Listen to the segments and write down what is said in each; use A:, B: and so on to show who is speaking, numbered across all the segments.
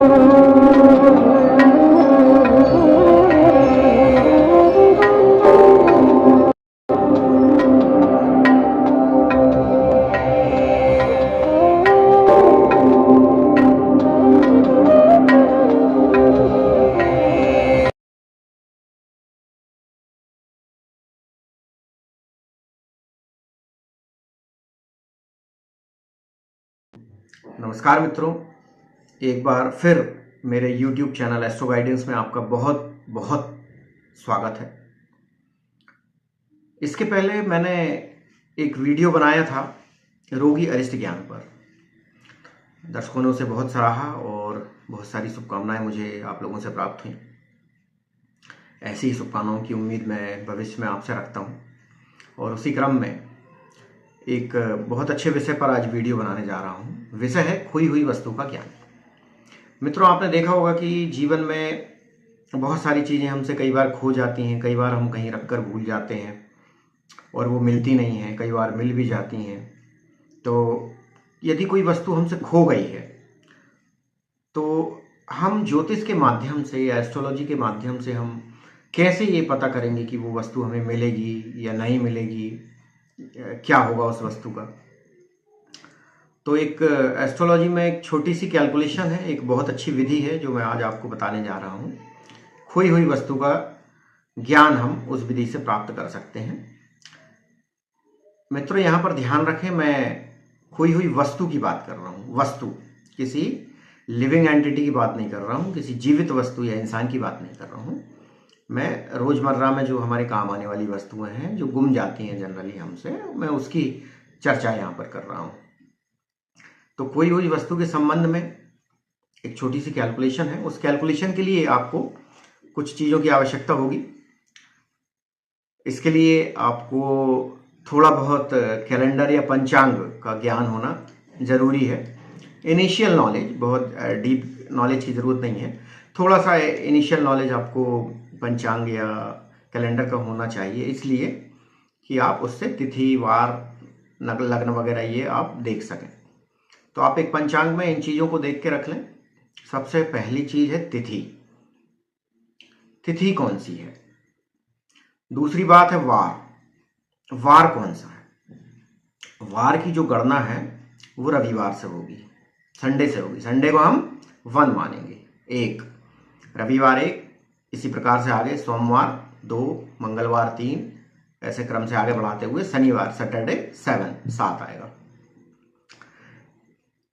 A: नमस्कार मित्रों, एक बार फिर मेरे YouTube चैनल एस्ट्रो गाइडेंस में आपका बहुत बहुत स्वागत है। इसके पहले मैंने एक वीडियो बनाया था रोगी अरिष्ट ज्ञान पर। दर्शकों ने उसे बहुत सराहा और बहुत सारी शुभकामनाएं मुझे आप लोगों से प्राप्त हुई। ऐसी ही शुभकामनाओं की उम्मीद मैं भविष्य में आपसे रखता हूं। और उसी क्रम में एक बहुत अच्छे विषय पर आज वीडियो बनाने जा रहा हूं। विषय है खोई हुई वस्तु का ज्ञान। मित्रों, आपने देखा होगा कि जीवन में बहुत सारी चीज़ें हमसे कई बार खो जाती हैं, कई बार हम कहीं रख कर भूल जाते हैं और वो मिलती नहीं हैं, कई बार मिल भी जाती हैं। तो यदि कोई वस्तु हमसे खो गई है तो हम ज्योतिष के माध्यम से या एस्ट्रोलॉजी के माध्यम से हम कैसे ये पता करेंगे कि वो वस्तु हमें मिलेगी या नहीं मिलेगी, क्या होगा उस वस्तु का। तो एक एस्ट्रोलॉजी में एक छोटी सी कैलकुलेशन है, एक बहुत अच्छी विधि है जो मैं आज आपको बताने जा रहा हूँ। खोई हुई वस्तु का ज्ञान हम उस विधि से प्राप्त कर सकते हैं। मित्रों, यहाँ पर ध्यान रखें, मैं खोई हुई वस्तु की बात कर रहा हूँ। वस्तु, किसी लिविंग एंटिटी की बात नहीं कर रहा हूँ, किसी जीवित वस्तु या इंसान की बात नहीं कर रहा हूँ। मैं रोजमर्रा में जो हमारे काम आने वाली वस्तुएं हैं जो गुम जाती हैं जनरली हमसे, मैं उसकी चर्चा यहाँ पर कर रहा हूँ। तो खोई हुई वस्तु के संबंध में एक छोटी सी कैलकुलेशन है। उस कैलकुलेशन के लिए आपको कुछ चीज़ों की आवश्यकता होगी। इसके लिए आपको थोड़ा बहुत कैलेंडर या पंचांग का ज्ञान होना जरूरी है। इनिशियल नॉलेज, बहुत डीप नॉलेज की ज़रूरत नहीं है। थोड़ा सा इनिशियल नॉलेज आपको पंचांग या कैलेंडर का होना चाहिए, इसलिए कि आप उससे तिथि, वार, लग्न वगैरह ये आप देख सकें। तो आप एक पंचांग में इन चीज़ों को देख के रख लें। सबसे पहली चीज़ है तिथि। तिथि कौन सी है। दूसरी बात है वार। वार कौन सा है। वार की जो गणना है वो रविवार से होगी, संडे से होगी। संडे को हम 1 मानेंगे, 1, रविवार 1, इसी प्रकार से आगे सोमवार 2, मंगलवार 3, ऐसे क्रम से आगे बढ़ाते हुए शनिवार, सैटरडे 7 आएगा।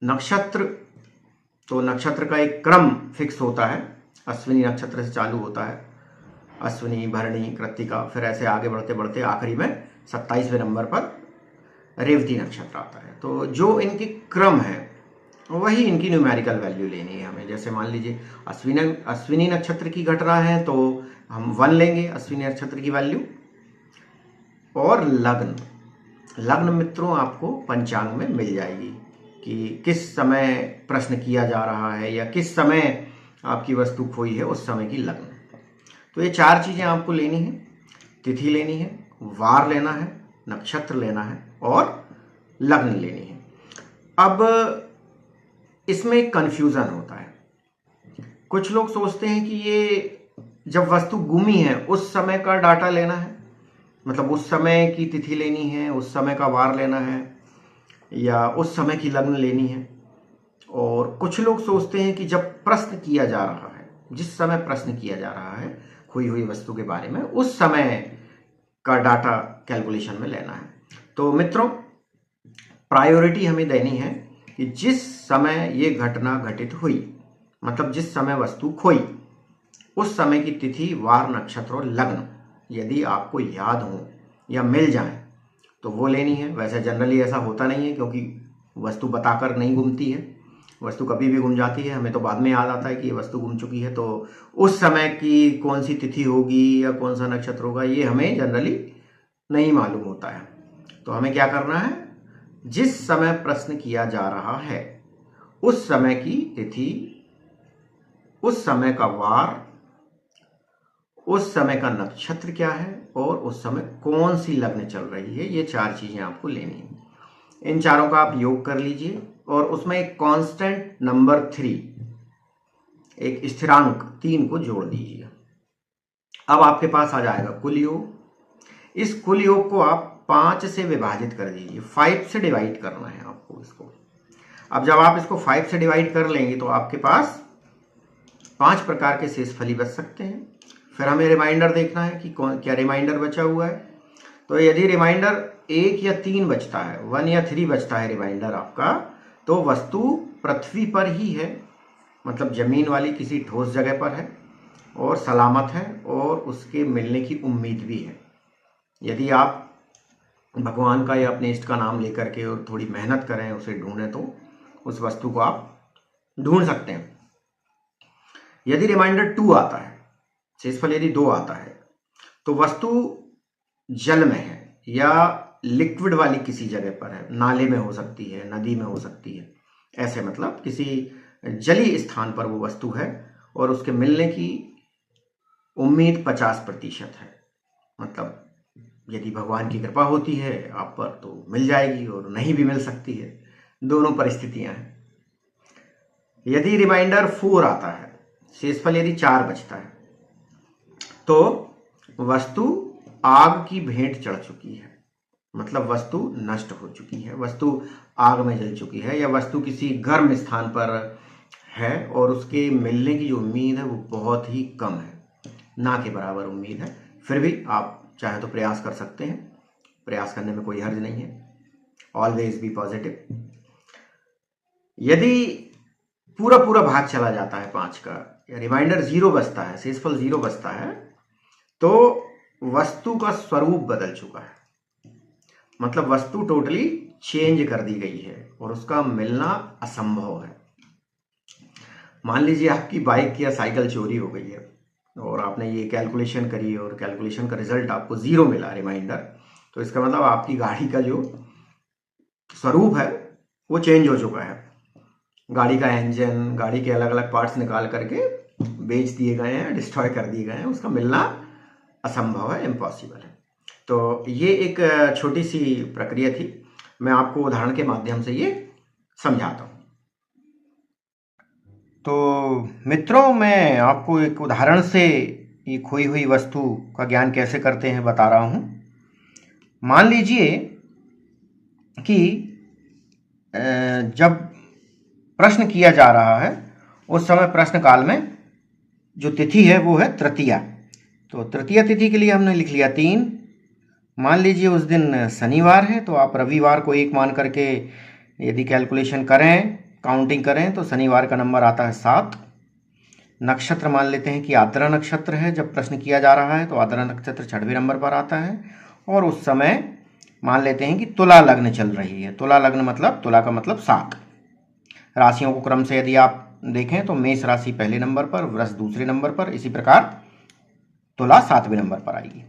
A: नक्षत्र, तो नक्षत्र का एक क्रम फिक्स होता है। अश्विनी नक्षत्र से चालू होता है, अश्विनी, भरणी, कृत्तिका, फिर ऐसे आगे बढ़ते बढ़ते आखिरी में 27वें नंबर पर रेवती नक्षत्र आता है। तो जो इनकी क्रम है वही इनकी न्यूमेरिकल वैल्यू लेनी है हमें। जैसे मान लीजिए अश्विनी नक्षत्र की घटना है तो हम 1 लेंगे अश्विनी नक्षत्र की वैल्यू। और लग्न मित्रों आपको पंचांग में मिल जाएगी कि किस समय प्रश्न किया जा रहा है या किस समय आपकी वस्तु खोई है, उस समय की लग्न। तो ये 4 चीज़ें आपको लेनी है। तिथि लेनी है, वार लेना है, नक्षत्र लेना है और लग्न लेनी है। अब इसमें एक कन्फ्यूज़न होता है। कुछ लोग सोचते हैं कि ये जब वस्तु गुमी है उस समय का डाटा लेना है, मतलब उस समय की तिथि लेनी है, उस समय का वार लेना है या उस समय की लग्न लेनी है। और कुछ लोग सोचते हैं कि जब प्रश्न किया जा रहा है, जिस समय प्रश्न किया जा रहा है खोई हुई वस्तु के बारे में, उस समय का डाटा कैलकुलेशन में लेना है। तो मित्रों, प्रायोरिटी हमें देनी है कि जिस समय ये घटना घटित हुई, मतलब जिस समय वस्तु खोई, उस समय की तिथि, वार, नक्षत्र और लग्न यदि आपको याद हो या मिल जाए तो वो लेनी है। वैसे जनरली ऐसा होता नहीं है, क्योंकि वस्तु बताकर नहीं गुमती है। वस्तु कभी भी गुम जाती है, हमें तो बाद में याद आता है कि ये वस्तु गुम चुकी है। तो उस समय की कौन सी तिथि होगी या कौन सा नक्षत्र होगा ये हमें जनरली नहीं मालूम होता है। तो हमें क्या करना है, जिस समय प्रश्न किया जा रहा है उस समय की तिथि, उस समय का वार, उस समय का नक्षत्र क्या है और उस समय कौन सी लग्न चल रही है, ये 4 चीजें आपको लेनी है। इन चारों का आप योग कर लीजिए और उसमें एक कांस्टेंट नंबर 3 एक स्थिरांक 3 को जोड़ दीजिए। अब आपके पास आ जाएगा कुल योग। इस कुल योग को आप 5 से विभाजित कर दीजिए, 5 से डिवाइड करना है आपको इसको। अब जब आप इसको 5 से डिवाइड कर लेंगे तो आपके पास 5 प्रकार के शेषफली बच सकते हैं। फिर हमें रिमाइंडर देखना है कि कौन क्या रिमाइंडर बचा हुआ है। तो यदि रिमाइंडर 1 या 3 बचता है, 1 या 3 बचता है रिमाइंडर आपका, तो वस्तु पृथ्वी पर ही है, मतलब जमीन वाली किसी ठोस जगह पर है और सलामत है और उसके मिलने की उम्मीद भी है। यदि आप भगवान का या अपने इष्ट का नाम लेकर के और थोड़ी मेहनत करें, उसे ढूंढें, तो उस वस्तु को आप ढूंढ सकते हैं। यदि रिमाइंडर 2 आता है, शेषफल यदि 2 आता है, तो वस्तु जल में है या लिक्विड वाली किसी जगह पर है, नाले में हो सकती है, नदी में हो सकती है, ऐसे मतलब किसी जलीय स्थान पर वो वस्तु है और उसके मिलने की उम्मीद 50% है। मतलब यदि भगवान की कृपा होती है आप पर तो मिल जाएगी और नहीं भी मिल सकती है, दोनों परिस्थितियां हैं। यदि रिमाइंडर 4 आता है, शेषफल यदि 4 बचता है, तो वस्तु आग की भेंट चढ़ चुकी है, मतलब वस्तु नष्ट हो चुकी है, वस्तु आग में जल चुकी है, या वस्तु किसी गर्म स्थान पर है और उसके मिलने की जो उम्मीद है वो बहुत ही कम है, ना के बराबर उम्मीद है। फिर भी आप चाहे तो प्रयास कर सकते हैं, प्रयास करने में कोई हर्ज नहीं है। Always be positive. यदि पूरा पूरा भाग चला जाता है 5 का, या रिमाइंडर 0 बचता है, शेषफल 0 बचता है, तो वस्तु का स्वरूप बदल चुका है, मतलब वस्तु टोटली चेंज कर दी गई है और उसका मिलना असंभव है। मान लीजिए आपकी बाइक या साइकिल चोरी हो गई है और आपने ये कैलकुलेशन करी और कैलकुलेशन का रिजल्ट आपको 0 मिला रिमाइंडर, तो इसका मतलब आपकी गाड़ी का जो स्वरूप है वो चेंज हो चुका है। गाड़ी का इंजन, गाड़ी के अलग अलग पार्ट्स निकाल करके बेच दिए गए हैं, डिस्ट्रॉय कर दिए गए हैं, उसका मिलना असंभव है, इम्पॉसिबल है। तो ये एक छोटी सी प्रक्रिया थी, मैं आपको उदाहरण के माध्यम से ये समझाता हूँ। तो मित्रों, मैं आपको एक उदाहरण से ये खोई हुई वस्तु का ज्ञान कैसे करते हैं बता रहा हूँ। मान लीजिए कि जब प्रश्न किया जा रहा है उस समय प्रश्न काल में जो तिथि है वो है तृतीया। तो तृतीया तिथि के लिए हमने लिख लिया 3। मान लीजिए उस दिन शनिवार है, तो आप रविवार को 1 मान करके यदि कैलकुलेशन करें, काउंटिंग करें, तो शनिवार का नंबर आता है 7। नक्षत्र मान लेते हैं कि आद्रा नक्षत्र है, जब प्रश्न किया जा रहा है तो आद्रा नक्षत्र 6वें नंबर पर आता है। और उस समय मान लेते हैं कि तुला लग्न चल रही है। तुला लग्न मतलब, तुला का मतलब 7। राशियों को क्रम से यदि आप देखें तो मेष राशि पहले नंबर पर, वृष दूसरे नंबर पर, इसी प्रकार तुला 7वें नंबर पर आएगी।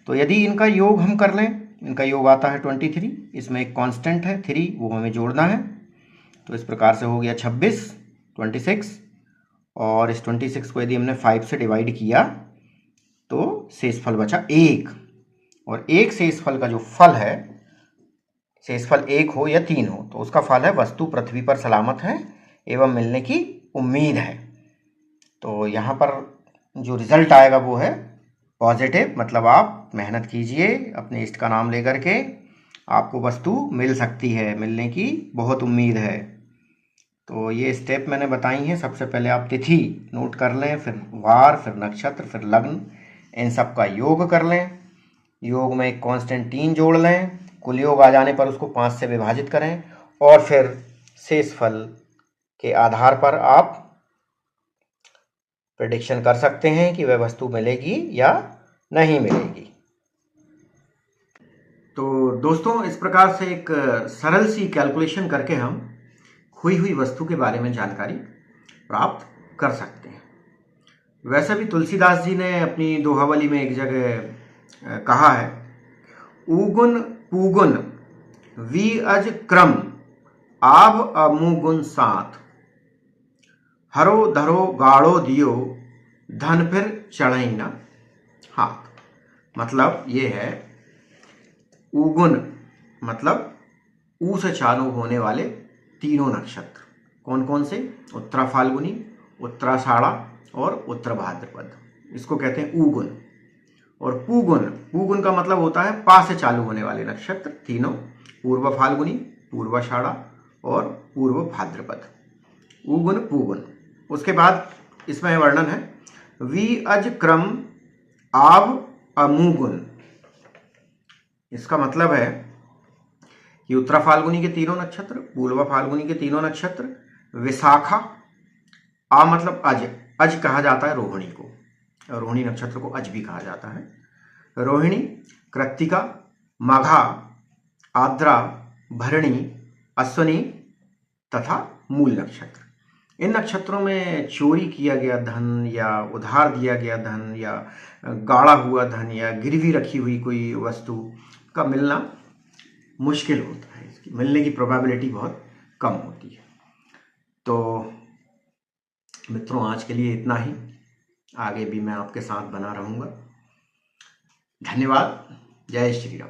A: तो यदि इनका योग हम कर लें, इनका योग आता है 23, इसमें एक कांस्टेंट है 3, वो हमें जोड़ना है। तो इस प्रकार से हो गया 26, 26, और इस 26 को यदि हमने 5 से डिवाइड किया तो शेषफल बचा 1। और एक शेषफल का जो फल है, शेषफल 1 हो या 3 हो, तो उसका फल है वस्तु पृथ्वी पर सलामत है एवं मिलने की उम्मीद है। तो यहाँ पर जो रिजल्ट आएगा वो है पॉजिटिव, मतलब आप मेहनत कीजिए, अपने इष्ट का नाम लेकर के आपको वस्तु मिल सकती है, मिलने की बहुत उम्मीद है। तो ये स्टेप मैंने बताई हैं। सबसे पहले आप तिथि नोट कर लें, फिर वार, फिर नक्षत्र, फिर लग्न, इन सब का योग कर लें। योग में एक कांस्टेंट 3 जोड़ लें, कुल योग आ जाने पर उसको 5 से विभाजित करें और फिर शेषफल के आधार पर आप प्रेडिक्शन कर सकते हैं कि वह वस्तु मिलेगी या नहीं मिलेगी। तो दोस्तों, इस प्रकार से एक सरल सी कैलकुलेशन करके हम खोई हुई वस्तु के बारे में जानकारी प्राप्त कर सकते हैं। वैसे भी तुलसीदास जी ने अपनी दोहावली में एक जगह कहा है, उगुन पूगुन वी अज क्रम आभ अमुगुन साथ, हरो धरो गाड़ो दियो धन फिर चढ़ई न हाथ। मतलब ये है, उगुन मतलब ऊ से चालू होने वाले तीनों नक्षत्र। कौन कौन से? उत्तरा फाल्गुनी, उत्तराषाढ़ा और उत्तर भाद्रपद, इसको कहते हैं ऊगुन। और पूगुन, पूगुन का मतलब होता है पा से चालू होने वाले नक्षत्र तीनों, पूर्व फाल्गुनी, पूर्वाषाढ़ा और पूर्व भाद्रपद, ऊगुन पूगुन। उसके बाद इसमें वर्णन है वी अज क्रम आव अमूगुन। इसका मतलब है कि उत्तरा फाल्गुनी के तीनों नक्षत्र, पूर्वा फाल्गुनी के तीनों नक्षत्र, विशाखा, आ मतलब अज, अज कहा जाता है रोहिणी को, रोहिणी नक्षत्र को अज भी कहा जाता है, रोहिणी, कृत्तिका, माघा, आद्रा, भरणी, अश्विनी तथा मूल नक्षत्र। इन नक्षत्रों में चोरी किया गया धन या उधार दिया गया धन या गाड़ा हुआ धन या गिरवी रखी हुई कोई वस्तु का मिलना मुश्किल होता है, इसकी मिलने की प्रोबेबिलिटी बहुत कम होती है। तो मित्रों, आज के लिए इतना ही, आगे भी मैं आपके साथ बना रहूँगा। धन्यवाद। जय श्री राम।